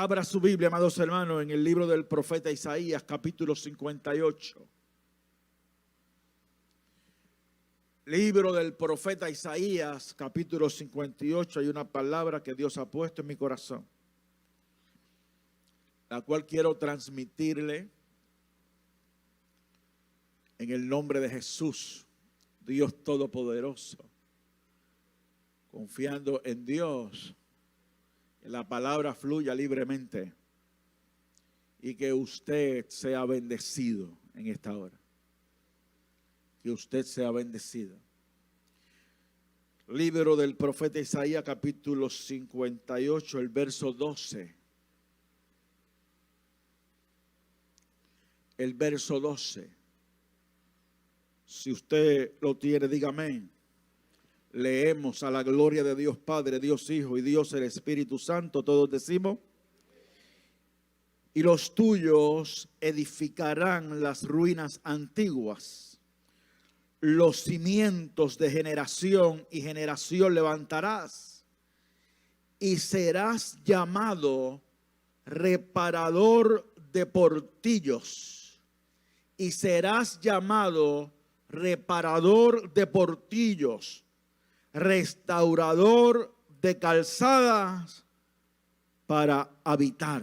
Abra su Biblia, amados hermanos, en el libro del profeta Isaías, capítulo 58. Libro del profeta Isaías, capítulo 58. Hay una palabra que Dios ha puesto en mi corazón, la cual quiero transmitirle en el nombre de Jesús, Dios Todopoderoso, confiando en Dios, que la palabra fluya libremente y que usted sea bendecido en esta hora. Que usted sea bendecido. Libro del profeta Isaías, capítulo 58, el verso 12. El verso 12. Si usted lo tiene, dígame. Leemos a la gloria de Dios Padre, Dios Hijo y Dios el Espíritu Santo. Todos decimos: y los tuyos edificarán las ruinas antiguas, los cimientos de generación y generación levantarás, y serás llamado reparador de portillos, y serás llamado reparador de portillos, restaurador de calzadas para habitar.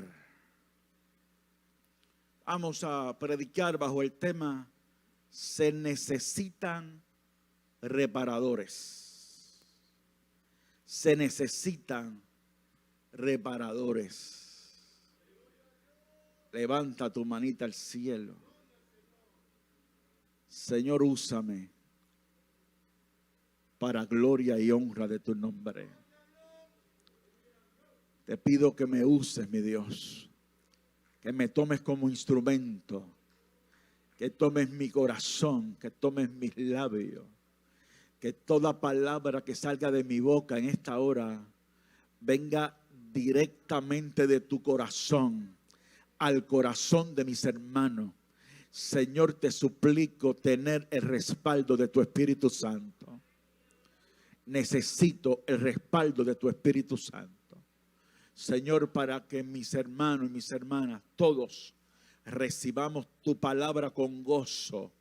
Vamos a predicar bajo el tema: se necesitan reparadores. Se necesitan reparadores. Levanta tu manita al cielo. Señor, úsame para gloria y honra de tu nombre. Te pido que me uses, mi Dios, que me tomes como instrumento, que tomes mi corazón, que tomes mis labios, que toda palabra que salga de mi boca en esta hora venga directamente de tu corazón al corazón de mis hermanos. Señor, te suplico tener el respaldo de tu Espíritu Santo. Necesito el respaldo de tu Espíritu Santo, Señor, para que mis hermanos y mis hermanas, todos recibamos tu palabra con gozo,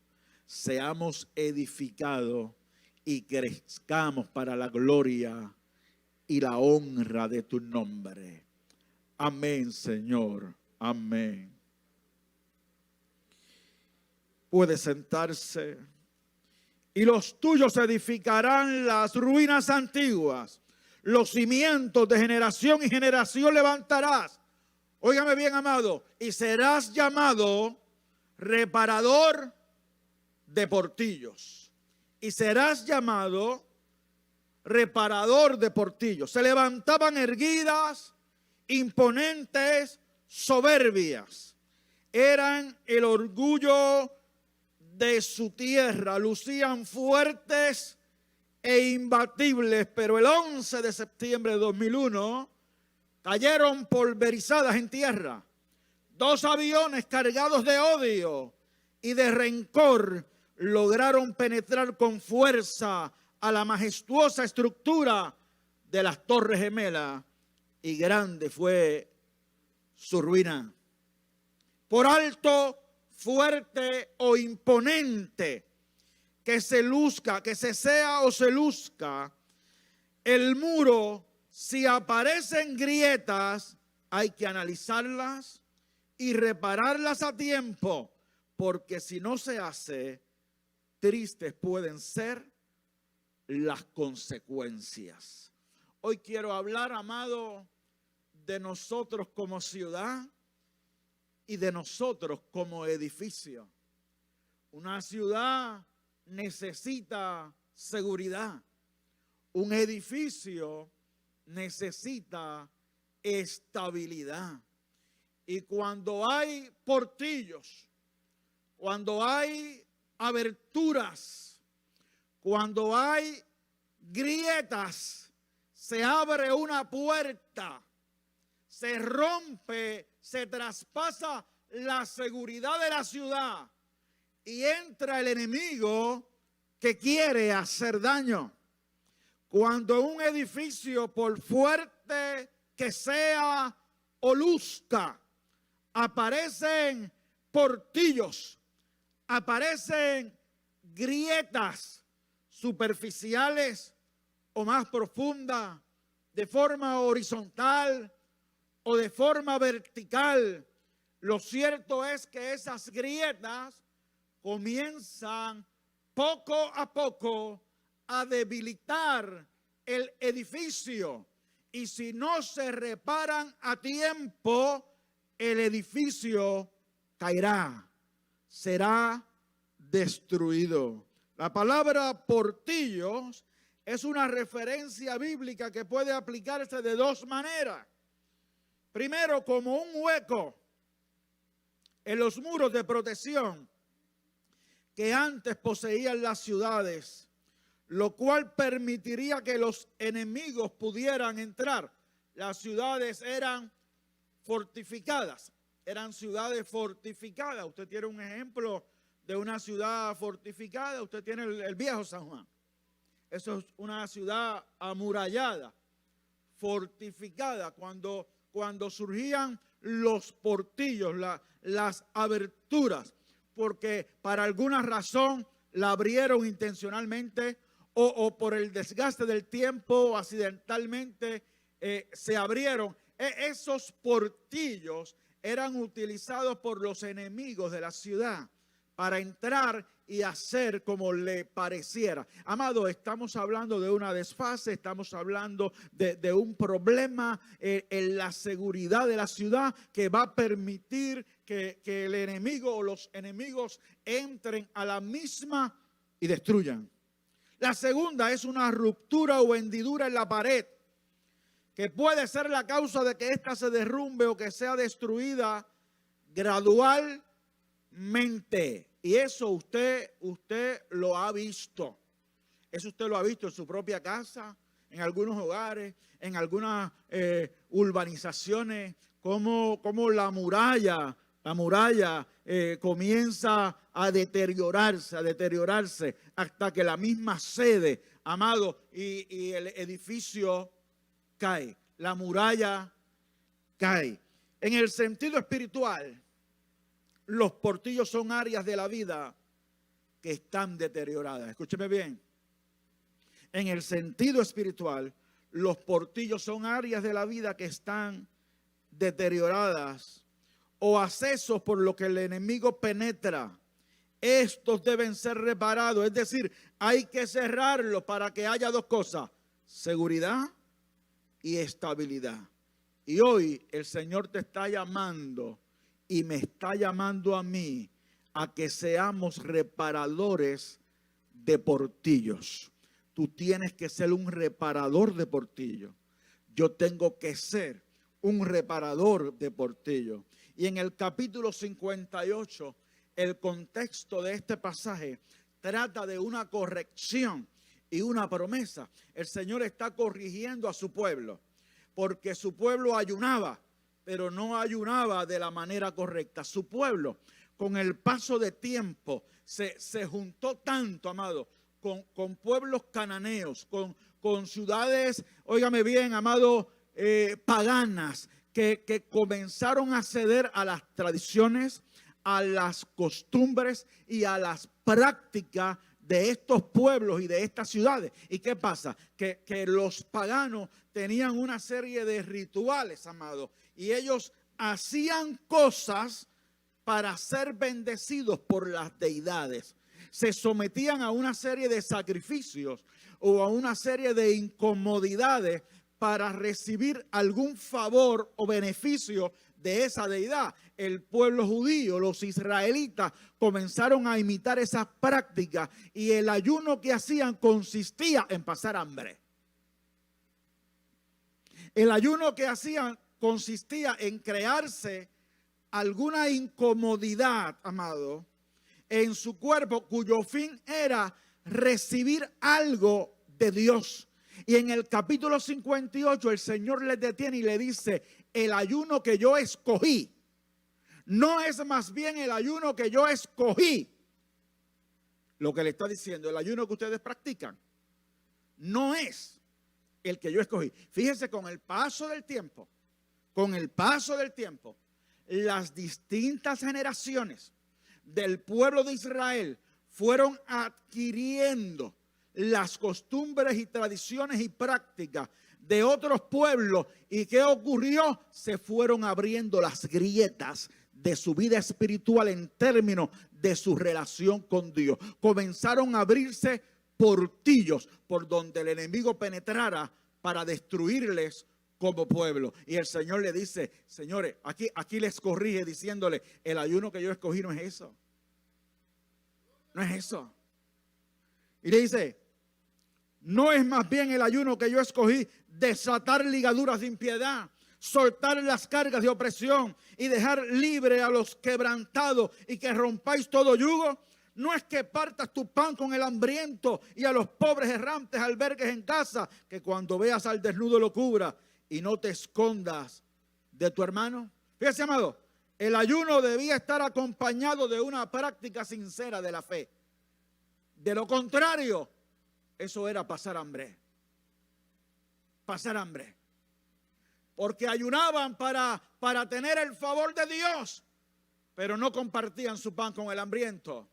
seamos edificados y crezcamos para la gloria y la honra de tu nombre. Amén, Señor. Amén. Puede sentarse. Y los tuyos edificarán las ruinas antiguas, los cimientos de generación y generación levantarás. Óigame bien, amado, y serás llamado reparador de portillos. Y serás llamado reparador de portillos. Se levantaban erguidas, imponentes, soberbias. Eran el orgullo de su tierra, lucían fuertes e imbatibles, pero el 11 de septiembre de 2001 cayeron pulverizadas en tierra. 2 aviones cargados de odio y de rencor lograron penetrar con fuerza a la majestuosa estructura de las Torres Gemelas, y grande fue su ruina. Por alto, fuerte o imponente que se luzca, que se sea o se luzca, el muro, si aparecen grietas, hay que analizarlas y repararlas a tiempo, porque si no se hace, tristes pueden ser las consecuencias. Hoy quiero hablar, amado, de nosotros como ciudad y de nosotros como edificio. Una ciudad necesita seguridad. Un edificio necesita estabilidad. Y cuando hay portillos, cuando hay aberturas, cuando hay grietas, se abre una puerta, se rompe, se traspasa la seguridad de la ciudad y entra el enemigo que quiere hacer daño. Cuando un edificio, por fuerte que sea o luzca. Aparecen portillos, aparecen grietas superficiales o más profundas, de forma horizontal o de forma vertical. Lo cierto es que esas grietas comienzan poco a poco a debilitar el edificio. Y si no se reparan a tiempo, el edificio caerá, será destruido. La palabra portillos es una referencia bíblica que puede aplicarse de dos maneras. Primero, como un hueco en los muros de protección que antes poseían las ciudades, lo cual permitiría que los enemigos pudieran entrar. Las ciudades eran fortificadas, eran ciudades fortificadas. Usted tiene un ejemplo de una ciudad fortificada, usted tiene el viejo San Juan. Eso es una ciudad amurallada, fortificada. Cuando surgían los portillos, las aberturas, porque para alguna razón la abrieron intencionalmente o por el desgaste del tiempo, accidentalmente se abrieron. Esos portillos eran utilizados por los enemigos de la ciudad para entrar y hacer como le pareciera. Amado, estamos hablando de una desfase, estamos hablando de un problema en la seguridad de la ciudad que va a permitir que el enemigo o los enemigos entren a la misma y destruyan. La segunda es una ruptura o hendidura en la pared, que puede ser la causa de que ésta se derrumbe o que sea destruida gradualmente. Y eso usted lo ha visto. Eso usted lo ha visto en su propia casa, en algunos hogares, en algunas urbanizaciones, como la muralla comienza a deteriorarse hasta que la misma cede, amado, y el edificio cae, la muralla cae. En el sentido espiritual, los portillos son áreas de la vida que están deterioradas. Escúcheme bien. En el sentido espiritual, los portillos son áreas de la vida que están deterioradas o accesos por lo que el enemigo penetra. Estos deben ser reparados. Es decir, hay que cerrarlos para que haya dos cosas: seguridad y estabilidad. Y hoy el Señor te está llamando y me está llamando a mí a que seamos reparadores de portillos. Tú tienes que ser un reparador de portillos. Yo tengo que ser un reparador de portillos. Y en el capítulo 58, el contexto de este pasaje trata de una corrección y una promesa. El Señor está corrigiendo a su pueblo, porque su pueblo ayunaba, pero no ayunaba de la manera correcta. Su pueblo, con el paso de tiempo, se juntó tanto, amado, con pueblos cananeos, con ciudades, óigame bien, amado, paganas, que comenzaron a ceder a las tradiciones, a las costumbres y a las prácticas de estos pueblos y de estas ciudades. ¿Y qué pasa? Que los paganos tenían una serie de rituales, amado, y ellos hacían cosas para ser bendecidos por las deidades. Se sometían a una serie de sacrificios o a una serie de incomodidades para recibir algún favor o beneficio de esa deidad. El pueblo judío, los israelitas, comenzaron a imitar esas prácticas y el ayuno que hacían consistía en pasar hambre. El ayuno que hacían consistía en crearse alguna incomodidad, amado, en su cuerpo, cuyo fin era recibir algo de Dios. Y en el capítulo 58 el Señor les detiene y le dice: el ayuno que yo escogí no es más bien el ayuno que yo escogí. Lo que le está diciendo, el ayuno que ustedes practican no es el que yo escogí. Fíjense, con el paso del tiempo, con el paso del tiempo, las distintas generaciones del pueblo de Israel fueron adquiriendo las costumbres y tradiciones y prácticas de otros pueblos. ¿Y qué ocurrió? Se fueron abriendo las grietas de su vida espiritual en términos de su relación con Dios. Comenzaron a abrirse portillos por donde el enemigo penetrara para destruirles como pueblo. Y el Señor le dice, señores, aquí les corrige diciéndole, el ayuno que yo escogí no es eso. No es eso. Y le dice, no es más bien el ayuno que yo escogí desatar ligaduras de impiedad, soltar las cargas de opresión y dejar libre a los quebrantados y que rompáis todo yugo. No es que partas tu pan con el hambriento y a los pobres errantes albergues en casa, que cuando veas al desnudo lo cubra y no te escondas de tu hermano. Fíjese, amado, el ayuno debía estar acompañado de una práctica sincera de la fe. De lo contrario, eso era pasar hambre. Pasar hambre. Porque ayunaban para tener el favor de Dios, pero no compartían su pan con el hambriento.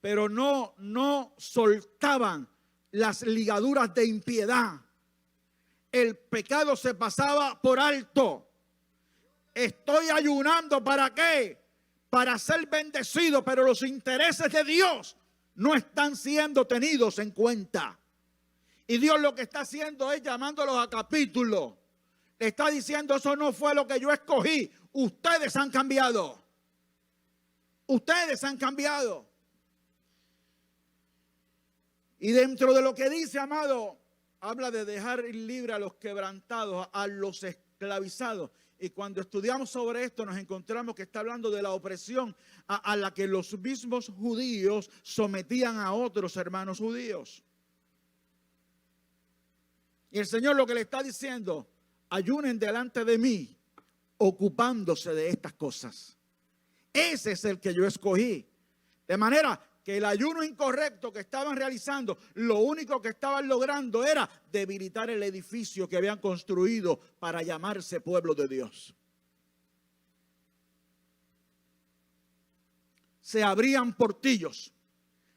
Pero no soltaban las ligaduras de impiedad. El pecado se pasaba por alto. Estoy ayunando, ¿para qué? Para ser bendecido, pero los intereses de Dios no están siendo tenidos en cuenta. Y Dios lo que está haciendo es llamándolos a capítulo. Le está diciendo, eso no fue lo que yo escogí. Ustedes han cambiado. Ustedes han cambiado. Y dentro de lo que dice, amado, habla de dejar libre a los quebrantados, a los esclavizados. Y cuando estudiamos sobre esto nos encontramos que está hablando de la opresión a la que los mismos judíos sometían a otros hermanos judíos. Y el Señor lo que le está diciendo, ayunen delante de mí, ocupándose de estas cosas. Ese es el que yo escogí. De manera que el ayuno incorrecto que estaban realizando, lo único que estaban logrando era debilitar el edificio que habían construido para llamarse pueblo de Dios. Se abrían portillos,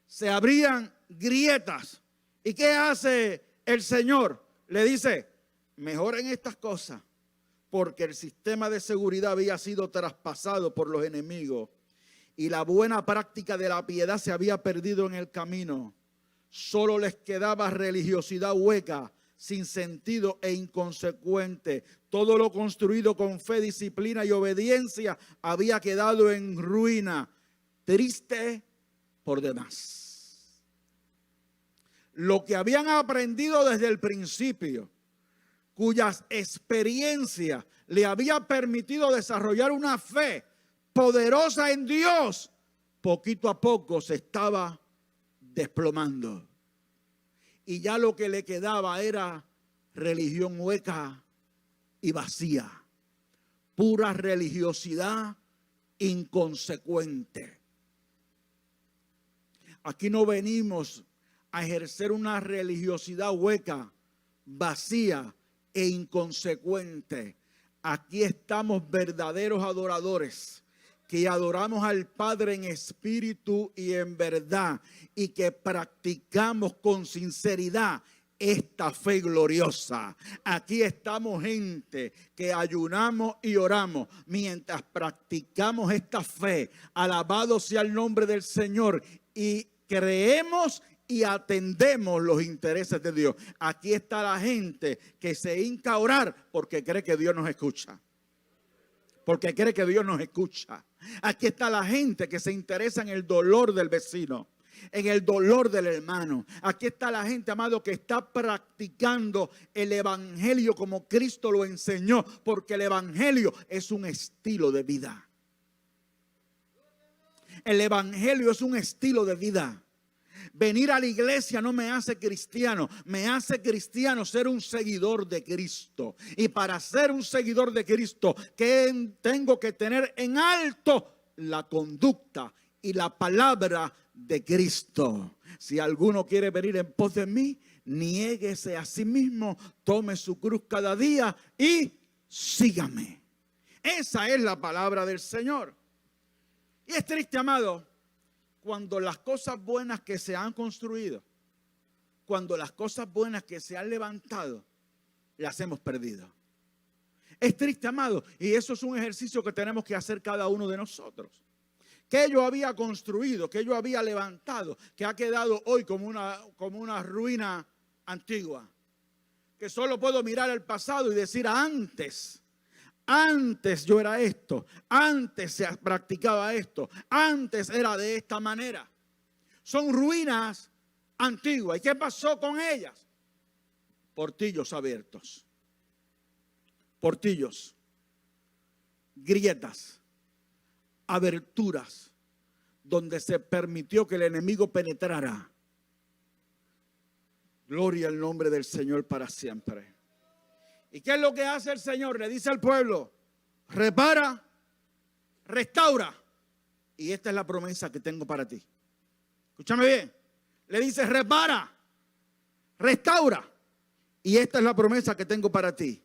se abrían grietas. ¿Y qué hace el Señor? Le dice, mejoren estas cosas, porque el sistema de seguridad había sido traspasado por los enemigos y la buena práctica de la piedad se había perdido en el camino. Solo les quedaba religiosidad hueca, sin sentido e inconsecuente. Todo lo construido con fe, disciplina y obediencia había quedado en ruina, triste por demás. Lo que habían aprendido desde el principio, cuyas experiencias le había permitido desarrollar una fe poderosa en Dios, poquito a poco se estaba desplomando. Y ya lo que le quedaba era religión hueca y vacía. Pura religiosidad inconsecuente. Aquí no venimos a ejercer una religiosidad hueca, vacía e inconsecuente. Aquí estamos verdaderos adoradores, que adoramos al Padre en espíritu y en verdad, y que practicamos con sinceridad esta fe gloriosa. Aquí estamos gente que ayunamos y oramos mientras practicamos esta fe. Alabado sea el nombre del Señor, y creemos y atendemos los intereses de Dios. Aquí está la gente que se hinca a orar porque cree que Dios nos escucha. Porque cree que Dios nos escucha. Aquí está la gente que se interesa en el dolor del vecino, en el dolor del hermano. Aquí está la gente, amado, que está practicando el evangelio como Cristo lo enseñó, porque el evangelio es un estilo de vida. El evangelio es un estilo de vida. Venir a la iglesia no me hace cristiano, me hace cristiano ser un seguidor de Cristo. Y para ser un seguidor de Cristo, ¿qué tengo que tener en alto? La conducta y la palabra de Cristo. Si alguno quiere venir en pos de mí, niéguese a sí mismo, tome su cruz cada día y sígame. Esa es la palabra del Señor. Y es triste, amado, cuando las cosas buenas que se han construido, cuando las cosas buenas que se han levantado, las hemos perdido. Es triste, amado, y eso es un ejercicio que tenemos que hacer cada uno de nosotros. Que yo había construido, que yo había levantado, que ha quedado hoy como una ruina antigua. Que solo puedo mirar el pasado y decir antes yo era esto, antes se practicaba esto, antes era de esta manera. Son ruinas antiguas. ¿Y qué pasó con ellas? Portillos abiertos, portillos, grietas, aberturas, donde se permitió que el enemigo penetrara. Gloria al nombre del Señor para siempre. ¿Y qué es lo que hace el Señor? Le dice al pueblo, repara, restaura. Y esta es la promesa que tengo para ti. Escúchame bien. Le dice, repara, restaura. Y esta es la promesa que tengo para ti.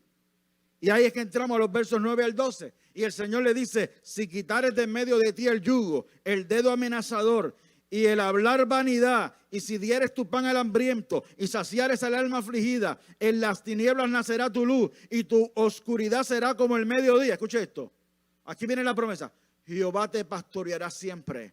Y ahí es que entramos a los versos 9 al 12. Y el Señor le dice, si quitares de en medio de ti el yugo, el dedo amenazador y el hablar vanidad, y si dieres tu pan al hambriento y saciares al alma afligida, en las tinieblas nacerá tu luz y tu oscuridad será como el mediodía. Escuche esto. Aquí viene la promesa. Jehová te pastoreará siempre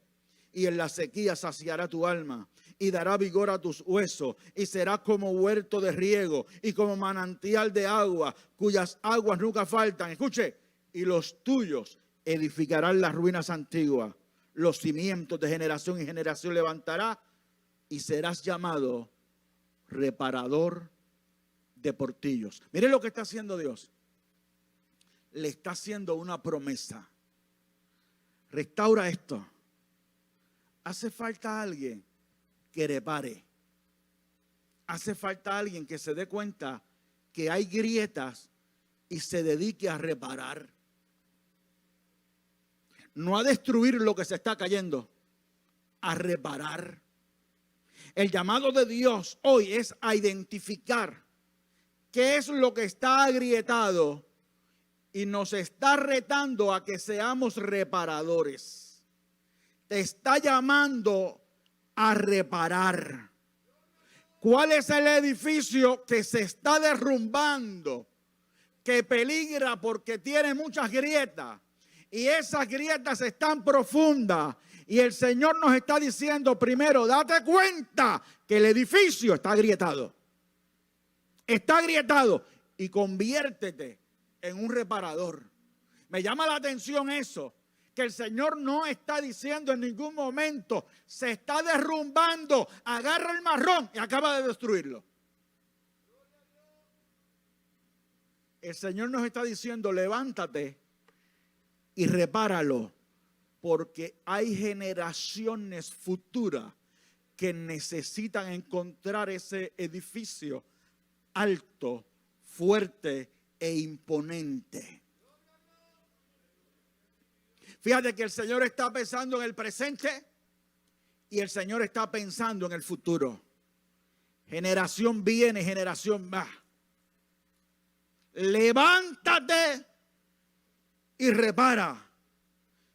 y en la sequía saciará tu alma y dará vigor a tus huesos y serás como huerto de riego y como manantial de agua cuyas aguas nunca faltan. Escuche. Y los tuyos edificarán las ruinas antiguas. Los cimientos de generación en generación levantará y serás llamado reparador de portillos. Mire lo que está haciendo Dios. Le está haciendo una promesa. Restaura esto. Hace falta alguien que repare. Hace falta alguien que se dé cuenta que hay grietas y se dedique a reparar. No a destruir lo que se está cayendo, a reparar. El llamado de Dios hoy es a identificar qué es lo que está agrietado y nos está retando a que seamos reparadores. Te está llamando a reparar. ¿Cuál es el edificio que se está derrumbando, que peligra porque tiene muchas grietas? Y esas grietas están profundas. Y el Señor nos está diciendo primero, date cuenta que el edificio está agrietado. Está agrietado. Y conviértete en un reparador. Me llama la atención eso. Que el Señor no está diciendo en ningún momento, se está derrumbando, agarra el marrón y acaba de destruirlo. El Señor nos está diciendo, levántate y repáralo, porque hay generaciones futuras que necesitan encontrar ese edificio alto, fuerte e imponente. Fíjate que el Señor está pensando en el presente y el Señor está pensando en el futuro. Generación viene, generación va. Levántate y repara.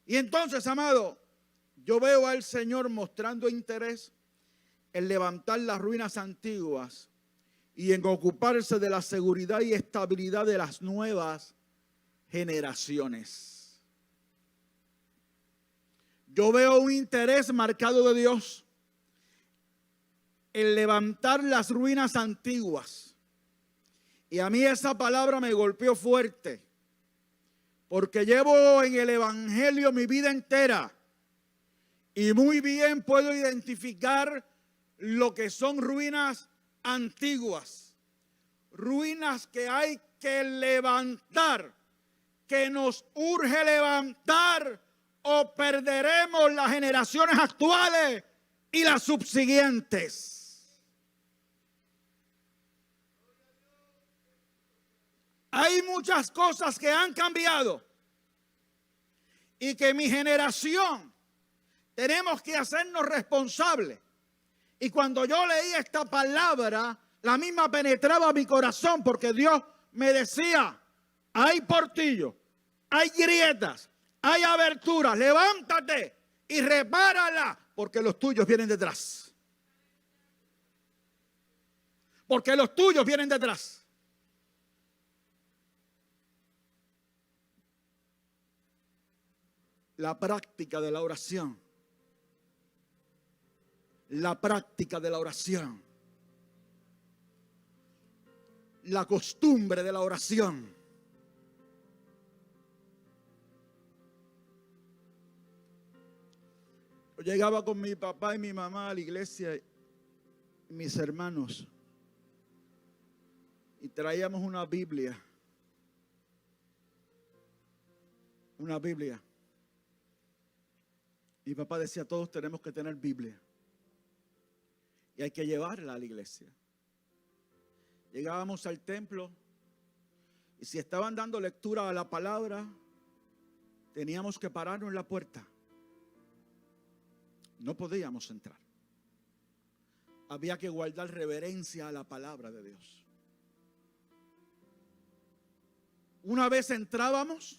Y entonces, amado, yo veo al Señor mostrando interés en levantar las ruinas antiguas y en ocuparse de la seguridad y estabilidad de las nuevas generaciones. Yo veo un interés marcado de Dios en levantar las ruinas antiguas. Y a mí esa palabra me golpeó fuerte. Porque llevo en el Evangelio mi vida entera. Y muy bien puedo identificar lo que son ruinas antiguas. Ruinas que hay que levantar. Que nos urge levantar o perderemos las generaciones actuales y las subsiguientes. Hay muchas cosas que han cambiado y que mi generación tenemos que hacernos responsables. Y cuando yo leí esta palabra, la misma penetraba mi corazón porque Dios me decía, hay portillo, hay grietas, hay aberturas. Levántate y repárala, porque los tuyos vienen detrás. Porque los tuyos vienen detrás. La práctica de la oración. La práctica de la oración. La costumbre de la oración. Yo llegaba con mi papá y mi mamá a la iglesia, y mis hermanos, y traíamos una Biblia. Una Biblia. Mi papá decía, todos tenemos que tener Biblia. Y hay que llevarla a la iglesia. Llegábamos al templo y si estaban dando lectura a la palabra, teníamos que pararnos en la puerta. No podíamos entrar. Había que guardar reverencia a la palabra de Dios. Una vez entrábamos,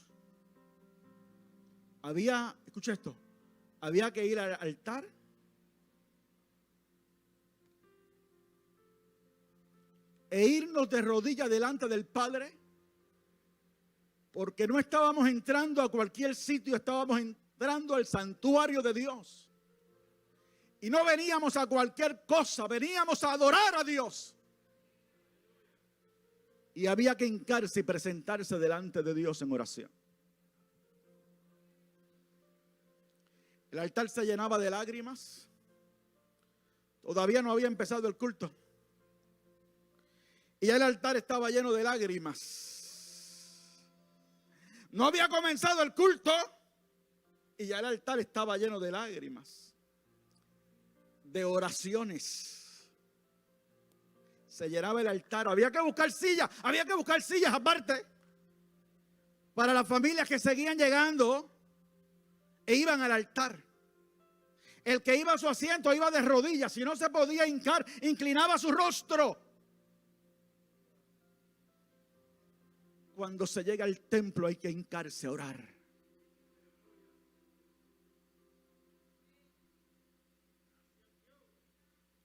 escucha esto, había que ir al altar e irnos de rodillas delante del Padre, porque no estábamos entrando a cualquier sitio, estábamos entrando al santuario de Dios. Y no veníamos a cualquier cosa, veníamos a adorar a Dios. Y había que hincarse y presentarse delante de Dios en oración. El altar se llenaba de lágrimas. Todavía no había empezado el culto. Y ya el altar estaba lleno de lágrimas. No había comenzado el culto y ya el altar estaba lleno de lágrimas, de oraciones. Se llenaba el altar. Había que buscar sillas aparte para las familias que seguían llegando e iban al altar. El que iba a su asiento iba de rodillas. Si no se podía hincar, inclinaba su rostro. Cuando se llega al templo hay que hincarse a orar.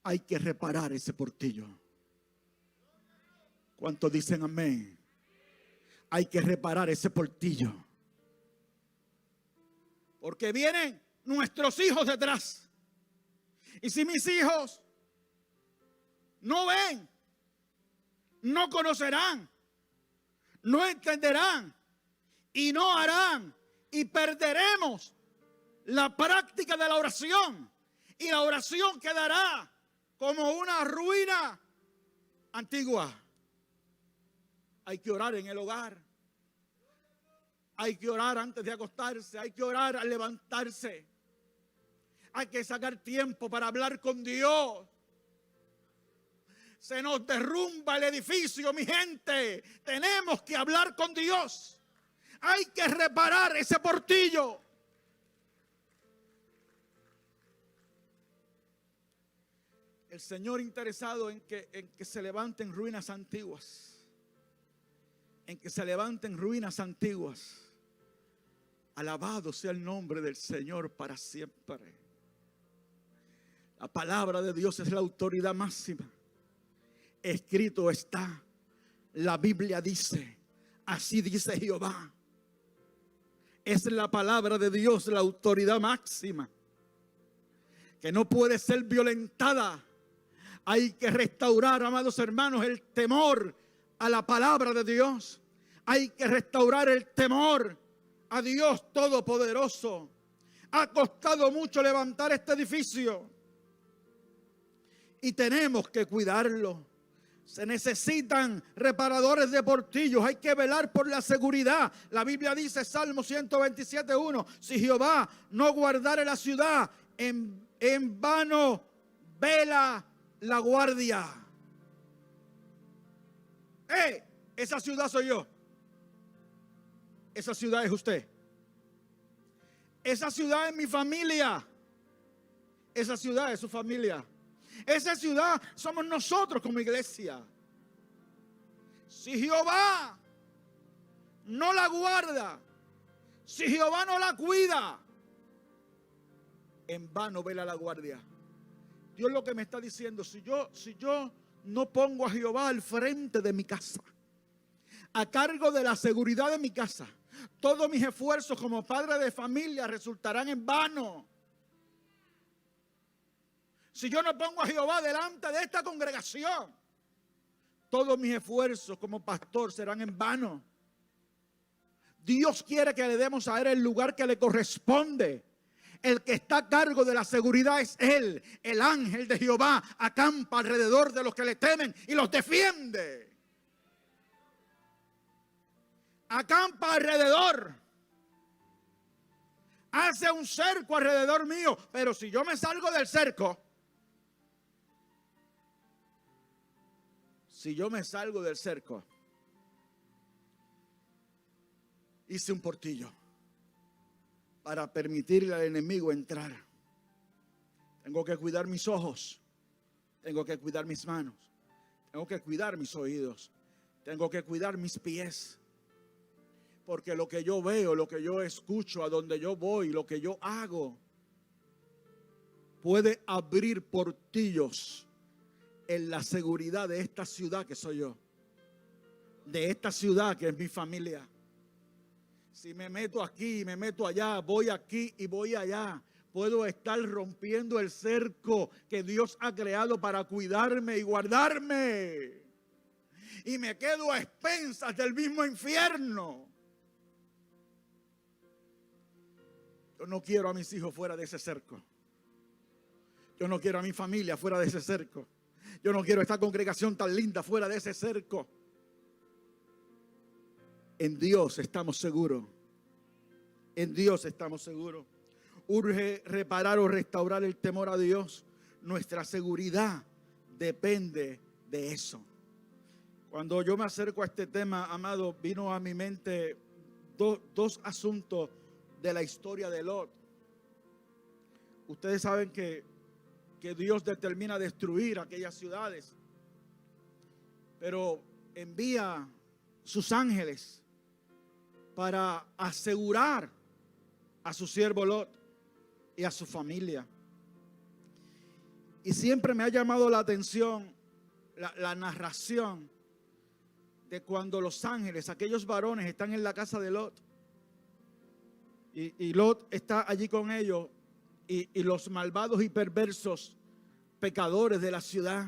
Hay que reparar ese portillo. ¿Cuántos dicen amén? Hay que reparar ese portillo. Porque vienen nuestros hijos detrás. Y si mis hijos no ven, no conocerán, no entenderán y no harán, y perderemos la práctica de la oración, y la oración quedará como una ruina antigua. Hay que orar en el hogar, hay que orar antes de acostarse, hay que orar al levantarse, hay que sacar tiempo para hablar con Dios. Se nos derrumba el edificio, mi gente. Tenemos que hablar con Dios. Hay que reparar ese portillo. El Señor interesado en que se levanten ruinas antiguas. En que se levanten ruinas antiguas. Alabado sea el nombre del Señor para siempre. La palabra de Dios es la autoridad máxima. Escrito está, la Biblia dice, así dice Jehová. Es la palabra de Dios, la autoridad máxima, que no puede ser violentada. Hay que restaurar, amados hermanos, el temor a la palabra de Dios. Hay que restaurar el temor a Dios Todopoderoso. Ha costado mucho levantar este edificio y tenemos que cuidarlo. Se necesitan reparadores de portillos. Hay que velar por la seguridad. La Biblia dice, Salmo 127:1, si Jehová no guardare la ciudad, en vano vela la guardia. Esa ciudad soy yo. Esa ciudad es usted. Esa ciudad es mi familia. Esa ciudad es su familia. Esa ciudad somos nosotros como iglesia. Si Jehová no la guarda, si Jehová no la cuida, en vano vela la guardia. Dios lo que me está diciendo, si yo no pongo a Jehová al frente de mi casa, a cargo de la seguridad de mi casa, todos mis esfuerzos como padre de familia resultarán en vano. Si yo no pongo a Jehová delante de esta congregación, todos mis esfuerzos como pastor serán en vano. Dios quiere que le demos a Él el lugar que le corresponde. El que está a cargo de la seguridad es Él. El ángel de Jehová acampa alrededor de los que le temen y los defiende. Acampa alrededor. Hace un cerco alrededor mío. Pero si yo me salgo del cerco, hice un portillo para permitirle al enemigo entrar. Tengo que cuidar mis ojos, tengo que cuidar mis manos, tengo que cuidar mis oídos, tengo que cuidar mis pies. Porque lo que yo veo, lo que yo escucho, a donde yo voy, lo que yo hago, puede abrir portillos en la seguridad de esta ciudad que soy yo, de esta ciudad que es mi familia. Si me meto aquí, me meto allá, voy aquí y voy allá, puedo estar rompiendo el cerco que Dios ha creado para cuidarme y guardarme. Y me quedo a expensas del mismo infierno. Yo no quiero a mis hijos fuera de ese cerco. Yo no quiero a mi familia fuera de ese cerco. Yo no quiero esta congregación tan linda fuera de ese cerco. En Dios estamos seguros. En Dios estamos seguros. Urge reparar o restaurar el temor a Dios. Nuestra seguridad depende de eso. Cuando yo me acerco a este tema, amado, vino a mi mente dos asuntos de la historia de Lot. Ustedes saben que Dios determina destruir aquellas ciudades, pero envía sus ángeles para asegurar a su siervo Lot y a su familia. Y siempre me ha llamado la atención la narración de cuando los ángeles, aquellos varones, están en la casa de Lot. Y Lot está allí con ellos. Y los malvados y perversos pecadores de la ciudad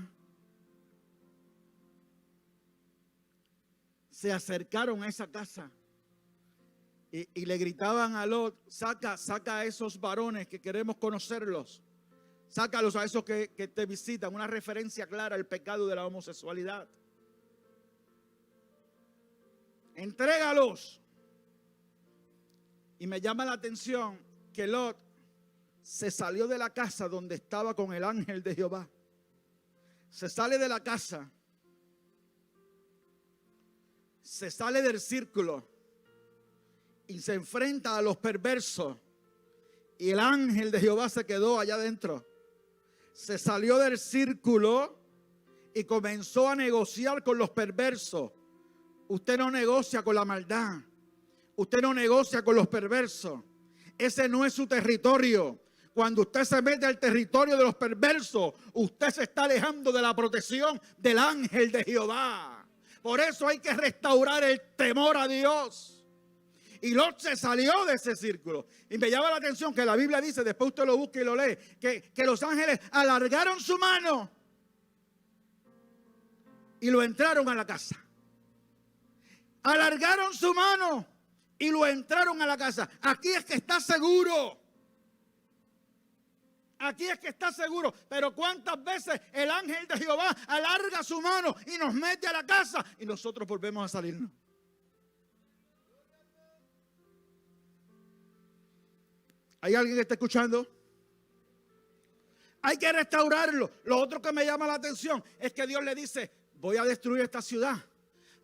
se acercaron a esa casa y le gritaban a Lot: saca a esos varones que queremos conocerlos, sácalos a esos que te visitan. Una referencia clara al pecado de la homosexualidad. Entrégalos. Y me llama la atención que Lot se salió de la casa donde estaba con el ángel de Jehová. Se sale de la casa. Se sale del círculo. Y se enfrenta a los perversos. Y el ángel de Jehová se quedó allá adentro. Se salió del círculo y comenzó a negociar con los perversos. Usted no negocia con la maldad. Usted no negocia con los perversos. Ese no es su territorio. Cuando usted se mete al territorio de los perversos, usted se está alejando de la protección del ángel de Jehová. Por eso hay que restaurar el temor a Dios. Y Lot se salió de ese círculo. Y me llama la atención que la Biblia dice, después usted lo busca y lo lee, que los ángeles alargaron su mano y lo entraron a la casa. Alargaron su mano y lo entraron a la casa. Aquí es que está seguro. Aquí es que está seguro. Pero ¿cuántas veces el ángel de Jehová alarga su mano y nos mete a la casa y nosotros volvemos a salirnos? ¿Hay alguien que está escuchando? Hay que restaurarlo. Lo otro que me llama la atención es que Dios le dice: voy a destruir esta ciudad.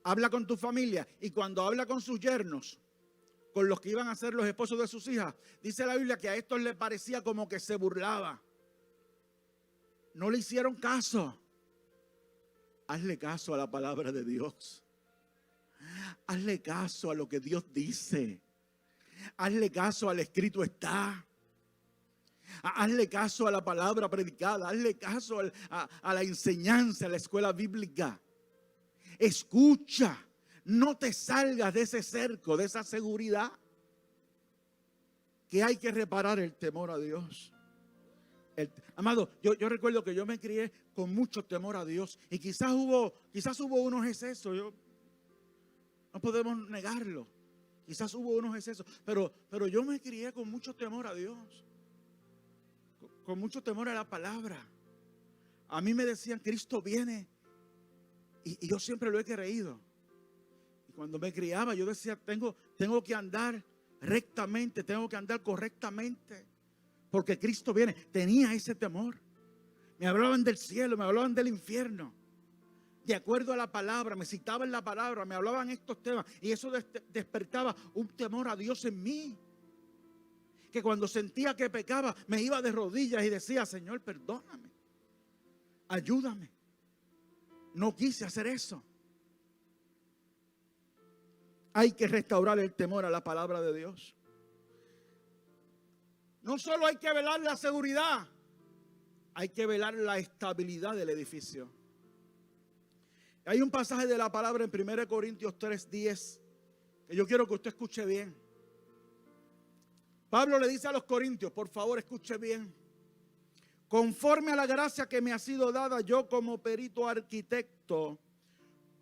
Habla con tu familia. Y cuando habla con sus yernos, con los que iban a ser los esposos de sus hijas, dice la Biblia que a estos les parecía como que se burlaba. No le hicieron caso. Hazle caso a la palabra de Dios. hazle caso a lo que Dios dice. Hazle caso al escrito está. Hazle caso a la palabra predicada. Hazle caso a la enseñanza, a la escuela bíblica. Escucha. No te salgas de ese cerco, de esa seguridad. Que hay que reparar el temor a Dios. Amado, yo recuerdo que yo me crié con mucho temor a Dios. Y quizás hubo unos excesos. No podemos negarlo. Quizás hubo unos excesos. Pero yo me crié con mucho temor a Dios. Con mucho temor a la palabra. A mí me decían, Cristo viene. Y yo siempre lo he creído. Y cuando me criaba, yo decía, tengo que andar rectamente, tengo que andar correctamente. Porque Cristo viene. Tenía ese temor. Me hablaban del cielo, me hablaban del infierno. De acuerdo a la palabra, me citaban la palabra, me hablaban estos temas. Y eso despertaba un temor a Dios en mí. Que cuando sentía que pecaba, me iba de rodillas y decía, Señor, perdóname. Ayúdame. No quise hacer eso. Hay que restaurar el temor a la palabra de Dios. No solo hay que velar la seguridad, hay que velar la estabilidad del edificio. Hay un pasaje de la palabra en 1 Corintios 3:10 que yo quiero que usted escuche bien. Pablo le dice a los corintios, por favor escuche bien. Conforme a la gracia que me ha sido dada, yo como perito arquitecto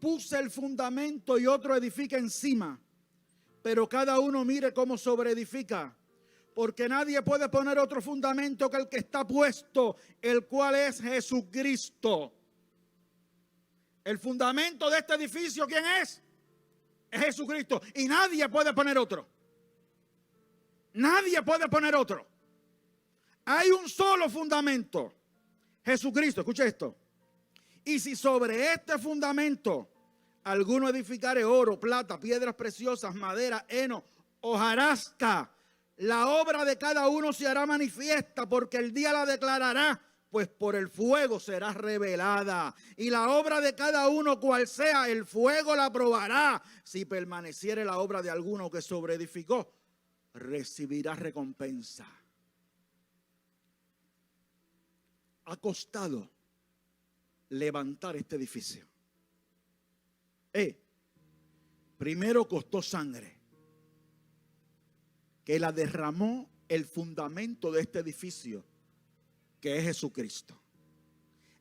puse el fundamento y otro edifica encima. Pero cada uno mire cómo sobreedifica. Porque nadie puede poner otro fundamento que el que está puesto, el cual es Jesucristo. El fundamento de este edificio, ¿quién es? Es Jesucristo. Y nadie puede poner otro. Nadie puede poner otro. Hay un solo fundamento. Jesucristo, escuche esto. Y si sobre este fundamento alguno edificare oro, plata, piedras preciosas, madera, heno, hojarasca, la obra de cada uno se hará manifiesta, porque el día la declarará, pues por el fuego será revelada. Y la obra de cada uno, cual sea, el fuego la probará. Si permaneciere la obra de alguno que sobreedificó, recibirá recompensa. Ha costado levantar este edificio. Primero costó sangre, que la derramó el fundamento de este edificio, que es Jesucristo.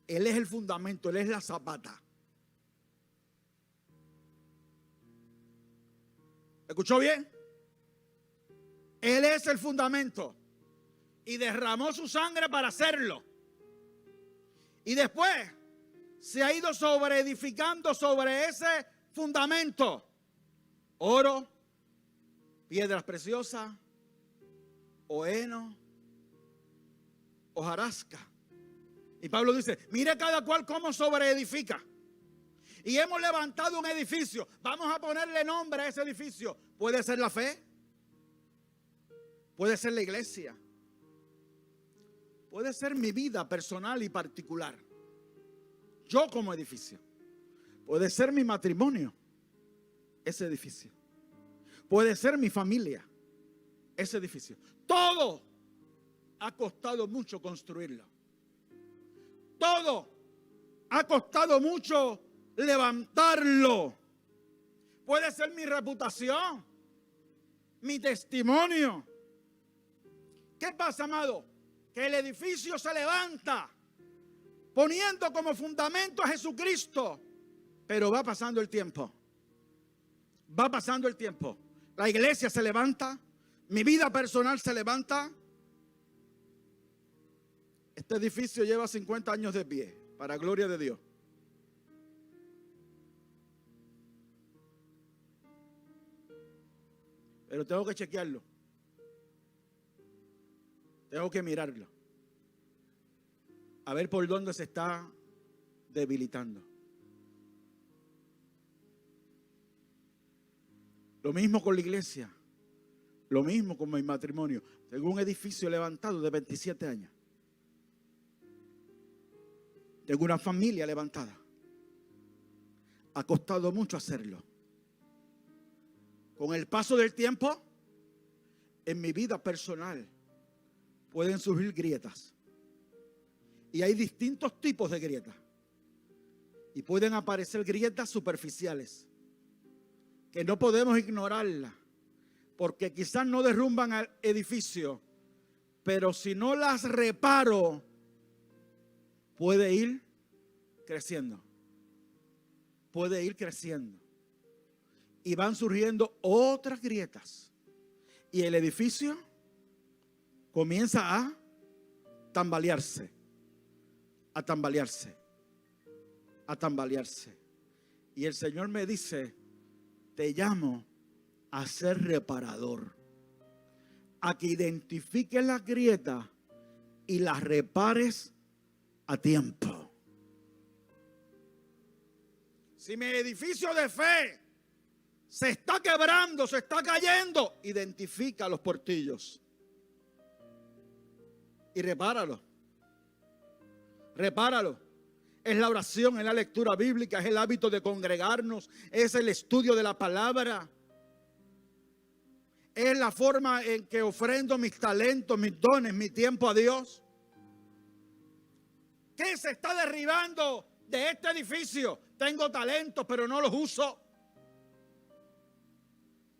Él es el fundamento, Él es la zapata. ¿Escuchó bien? Él es el fundamento y derramó su sangre para hacerlo. Y después se ha ido sobreedificando sobre ese fundamento. Oro, piedras preciosas, heno, hojarasca. Y Pablo dice, mire cada cual cómo sobreedifica. Y hemos levantado un edificio. Vamos a ponerle nombre a ese edificio. Puede ser la fe. Puede ser la iglesia. Puede ser mi vida personal y particular. Yo como edificio. Puede ser mi matrimonio. Ese edificio. Puede ser mi familia. Ese edificio. Todo ha costado mucho construirlo. Todo ha costado mucho levantarlo. Puede ser mi reputación, mi testimonio. ¿Qué pasa, amado? Que el edificio se levanta poniendo como fundamento a Jesucristo, pero va pasando el tiempo. Va pasando el tiempo. La iglesia se levanta, mi vida personal se levanta. Este edificio lleva 50 años de pie, para gloria de Dios. Pero tengo que chequearlo. Tengo que mirarlo. A ver por dónde se está debilitando. Lo mismo con la iglesia. Lo mismo con mi matrimonio. Tengo un edificio levantado de 27 años. Tengo una familia levantada. Ha costado mucho hacerlo. Con el paso del tiempo, en mi vida personal pueden surgir grietas. Y hay distintos tipos de grietas. Y pueden aparecer grietas superficiales que no podemos ignorarlas, porque quizás no derrumban al edificio, pero si no las reparo, puede ir creciendo. Puede ir creciendo. Y van surgiendo otras grietas. Y el edificio comienza a tambalearse, a tambalearse, a tambalearse. Y el Señor me dice, te llamo a ser reparador, a que identifiques las grietas y las repares a tiempo. Si mi edificio de fe se está quebrando, se está cayendo, identifica los portillos y repáralo. Repáralo. Es la oración, es la lectura bíblica, es el hábito de congregarnos, es el estudio de la palabra. Es la forma en que ofrendo mis talentos, mis dones, mi tiempo a Dios. ¿Qué se está derribando de este edificio? Tengo talentos, pero no los uso.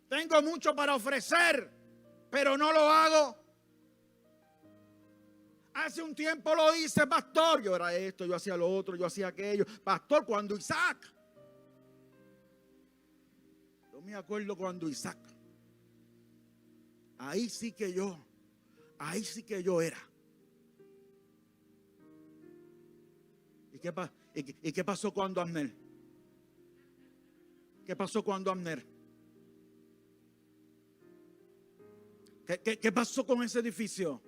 Tengo mucho para ofrecer, pero no lo hago. Hace un tiempo lo hice, pastor. Yo era esto, yo hacía lo otro, yo hacía aquello. Pastor, cuando Isaac. Yo me acuerdo cuando Isaac. Ahí sí que yo era. ¿Y qué pasó cuando Abner? ¿Qué pasó cuando Abner? ¿Qué pasó con ese edificio?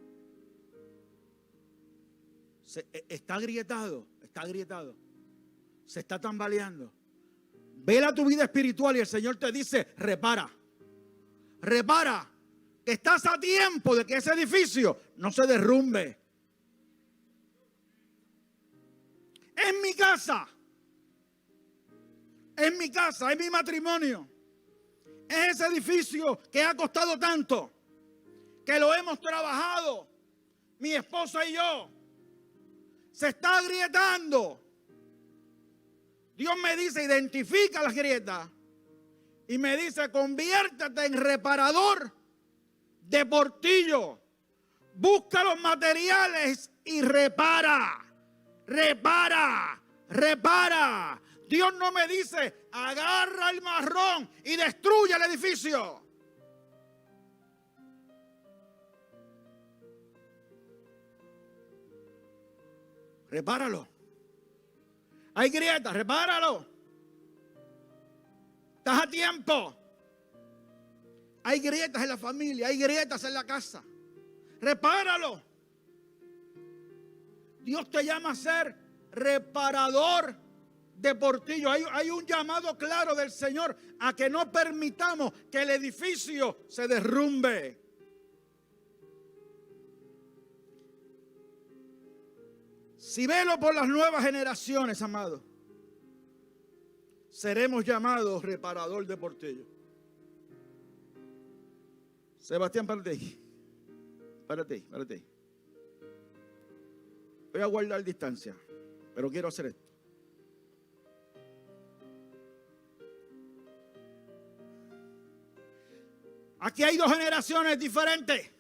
Está agrietado, se está tambaleando. Vela tu vida espiritual y el Señor te dice, repara, que estás a tiempo de que ese edificio no se derrumbe. En mi casa, en mi matrimonio, es ese edificio que ha costado tanto, que lo hemos trabajado, mi esposa y yo. Se está agrietando. Dios me dice, identifica las grietas. Y me dice, conviértete en reparador de portillo. Busca los materiales y repara. Dios no me dice, agarra el marrón y destruye el edificio. Repáralo. Hay grietas, repáralo. Estás a tiempo. Hay grietas en la familia, hay grietas en la casa. Repáralo. Dios te llama a ser reparador de portillo. Hay un llamado claro del Señor a que no permitamos que el edificio se derrumbe. Si velo por las nuevas generaciones, amados, seremos llamados reparador de portillo. Sebastián, párate ahí. Párate. Voy a guardar distancia, pero quiero hacer esto. Aquí hay dos generaciones diferentes.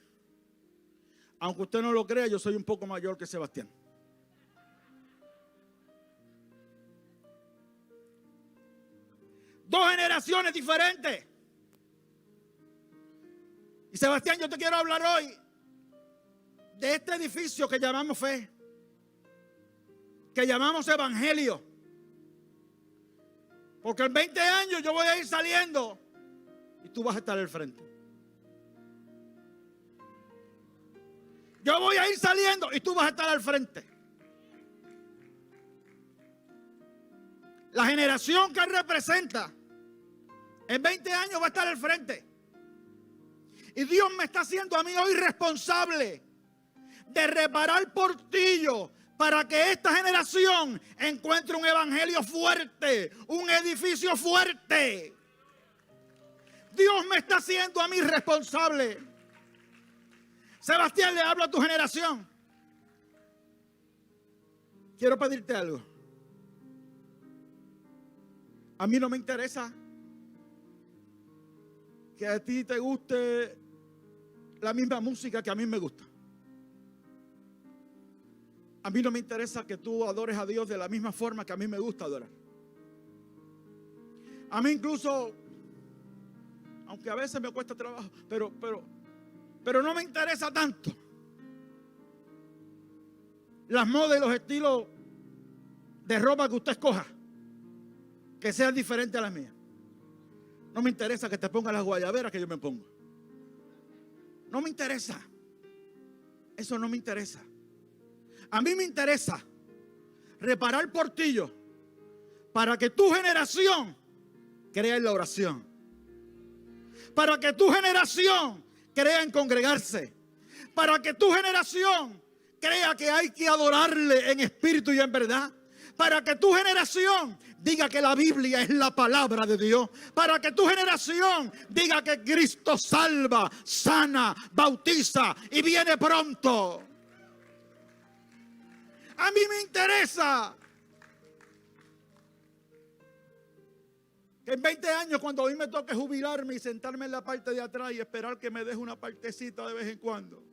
Aunque usted no lo crea, yo soy un poco mayor que Sebastián. Dos generaciones diferentes. Y Sebastián, yo te quiero hablar hoy de este edificio que llamamos fe, que llamamos evangelio. Porque en 20 años yo voy a ir saliendo y tú vas a estar al frente. Yo voy a ir saliendo y tú vas a estar al frente. La generación que él representa en 20 años va a estar al frente. Y Dios me está haciendo a mí hoy responsable de reparar portillo para que esta generación encuentre un evangelio fuerte, un edificio fuerte. Dios me está haciendo a mí responsable. Sebastián, le hablo a tu generación. Quiero pedirte algo. A mí no me interesa que a ti te guste la misma música que a mí me gusta. A mí no me interesa que tú adores a Dios de la misma forma que a mí me gusta adorar. A mí incluso, aunque a veces me cuesta trabajo, pero no me interesa tanto las modas y los estilos de ropa que usted escoja, que sean diferentes a las mías. No me interesa que te pongas las guayaberas que yo me pongo. No me interesa. Eso no me interesa. A mí me interesa reparar portillos para que tu generación crea en la oración. Para que tu generación crea en congregarse. Para que tu generación crea que hay que adorarle en espíritu y en verdad. Para que tu generación diga que la Biblia es la palabra de Dios. Para que tu generación diga que Cristo salva, sana, bautiza y viene pronto. A mí me interesa que en 20 años, cuando a mí me toque jubilarme y sentarme en la parte de atrás y esperar que me deje una partecita de vez en cuando,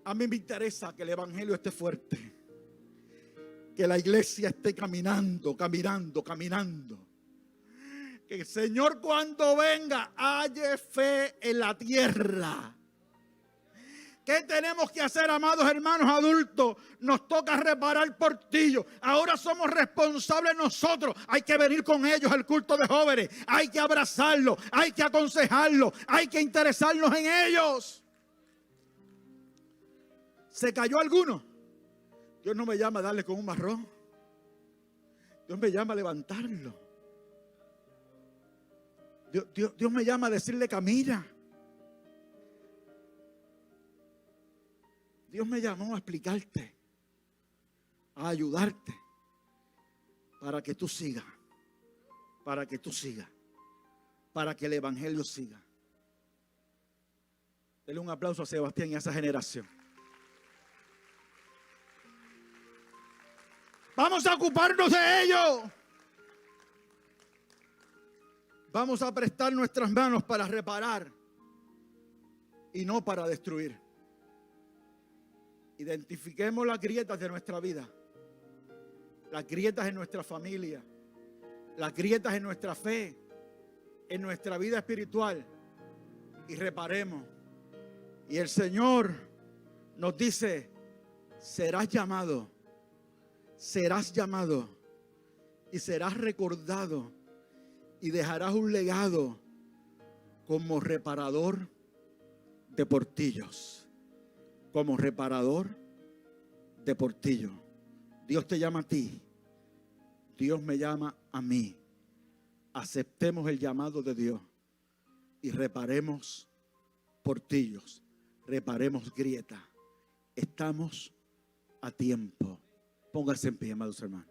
a mí me interesa que el evangelio esté fuerte, que la iglesia esté caminando. Que el Señor, cuando venga, haya fe en la tierra. ¿Qué tenemos que hacer, amados hermanos adultos? Nos toca reparar portillos. Ahora somos responsables nosotros. Hay que venir con ellos al culto de jóvenes. Hay que abrazarlos, hay que aconsejarlos, hay que interesarnos en ellos. ¿Se cayó alguno? Dios no me llama a darle con un marrón. Dios me llama a levantarlo. Dios me llama a decirle camina. Dios me llamó a explicarte, a ayudarte, para que tú sigas, para que el evangelio siga. Denle un aplauso a Sebastián y a esa generación. Vamos a ocuparnos de ellos. Vamos a prestar nuestras manos para reparar y no para destruir. Identifiquemos las grietas de nuestra vida, las grietas en nuestra familia, las grietas en nuestra fe, en nuestra vida espiritual, y reparemos. Y el Señor nos dice: serás llamado y serás recordado y dejarás un legado como reparador de portillos. Como reparador de portillo. Dios te llama a ti. Dios me llama a mí. Aceptemos el llamado de Dios y reparemos portillos. Reparemos grietas. Estamos a tiempo. Pónganse en pie, amados hermanos.